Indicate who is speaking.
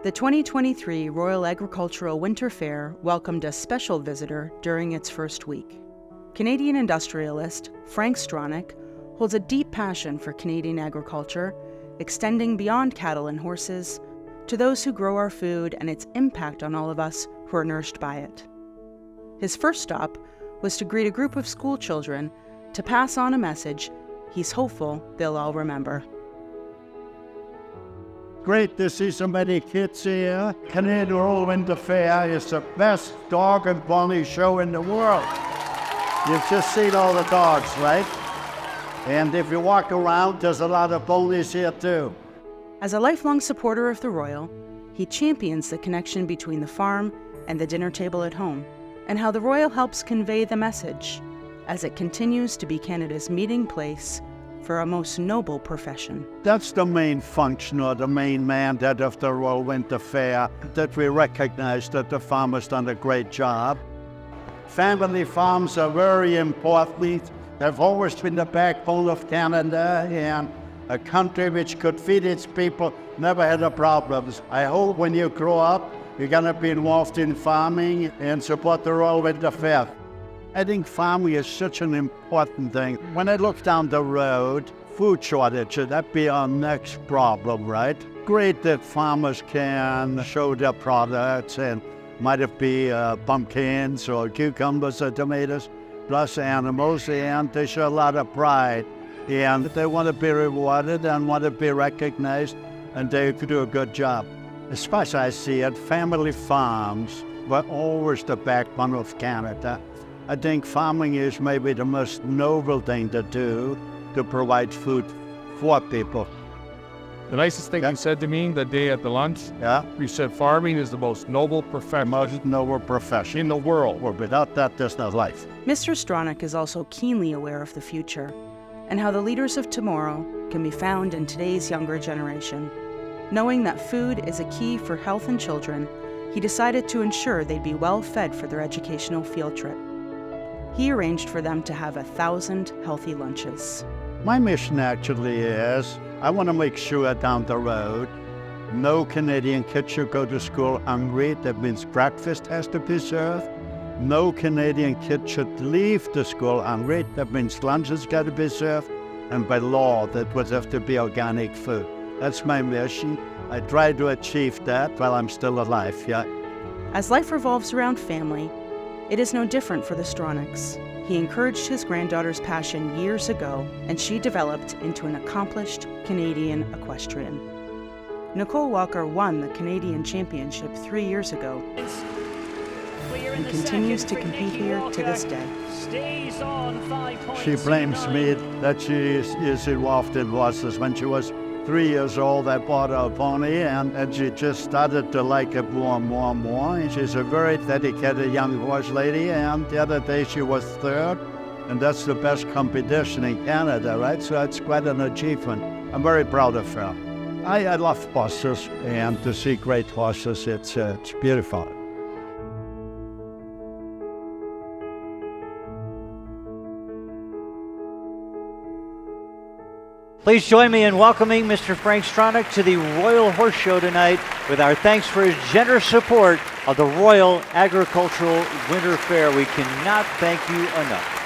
Speaker 1: The 2023 Royal Agricultural Winter Fair welcomed a special visitor during its first week. Canadian industrialist Frank Stronach holds a deep passion for Canadian agriculture, extending beyond cattle and horses to those who grow our food and its impact on all of us who are nourished by it. His first stop was to greet a group of school children to pass on a message he's hopeful they'll all remember.
Speaker 2: Great to see so many kids here. Canadian Royal Winter Fair is the best dog and pony show in the world. You've just seen all the dogs, right? And if you walk around, there's a lot of ponies here too.
Speaker 1: As a lifelong supporter of the Royal, he champions the connection between the farm and the dinner table at home, and how the Royal helps convey the message as it continues to be Canada's meeting place for a most noble profession.
Speaker 2: That's the main function or the main mandate of the Royal Winter Fair, that we recognize that the farmers done a great job. Family farms are very important. They've always been the backbone of Canada, and a country which could feed its people never had a problems. I hope when you grow up, you're gonna be involved in farming and support the Royal Winter Fair. I think farming is such an important thing. When I look down the road, food shortage, that'd be our next problem, right? Great that farmers can show their products, and might it be pumpkins or cucumbers or tomatoes, plus animals, and they show a lot of pride. And they want to be rewarded and want to be recognized, and they could do a good job. As far as I see it, family farms were always the backbone of Canada. I think farming is maybe the most noble thing to do, to provide food for people.
Speaker 3: The nicest thing you said to me that day at the lunch, you said farming is the most noble profession.
Speaker 2: Most noble profession
Speaker 3: in the world.
Speaker 2: Well, without that, there's no life.
Speaker 1: Mr. Stronach is also keenly aware of the future and how the leaders of tomorrow can be found in today's younger generation. Knowing that food is a key for health in children, he decided to ensure they'd be well fed for their educational field trip. He arranged for them to have 1,000 healthy lunches.
Speaker 2: My mission actually is, I want to make sure down the road, no Canadian kid should go to school hungry. That means breakfast has to be served. No Canadian kid should leave the school hungry. That means lunch has got to be served. And by law, that would have to be organic food. That's my mission. I try to achieve that while I'm still alive,
Speaker 1: As life revolves around family, it is no different for the Stronachs. He encouraged his granddaughter's passion years ago, and she developed into an accomplished Canadian equestrian. Nicole Walker won the Canadian Championship 3 years ago and continues to compete here to this day.
Speaker 2: She blames me that she is involved in horses. When she was 3 years old, I bought her a pony, and she just started to like it more and more and more. And she's a very dedicated young horse lady, and the other day she was third, and that's the best competition in Canada, right? So it's quite an achievement. I'm very proud of her. I love horses, and to see great horses, it's beautiful.
Speaker 4: Please join me in welcoming Mr. Frank Stronach to the Royal Horse Show tonight with our thanks for his generous support of the Royal Agricultural Winter Fair. We cannot thank you enough.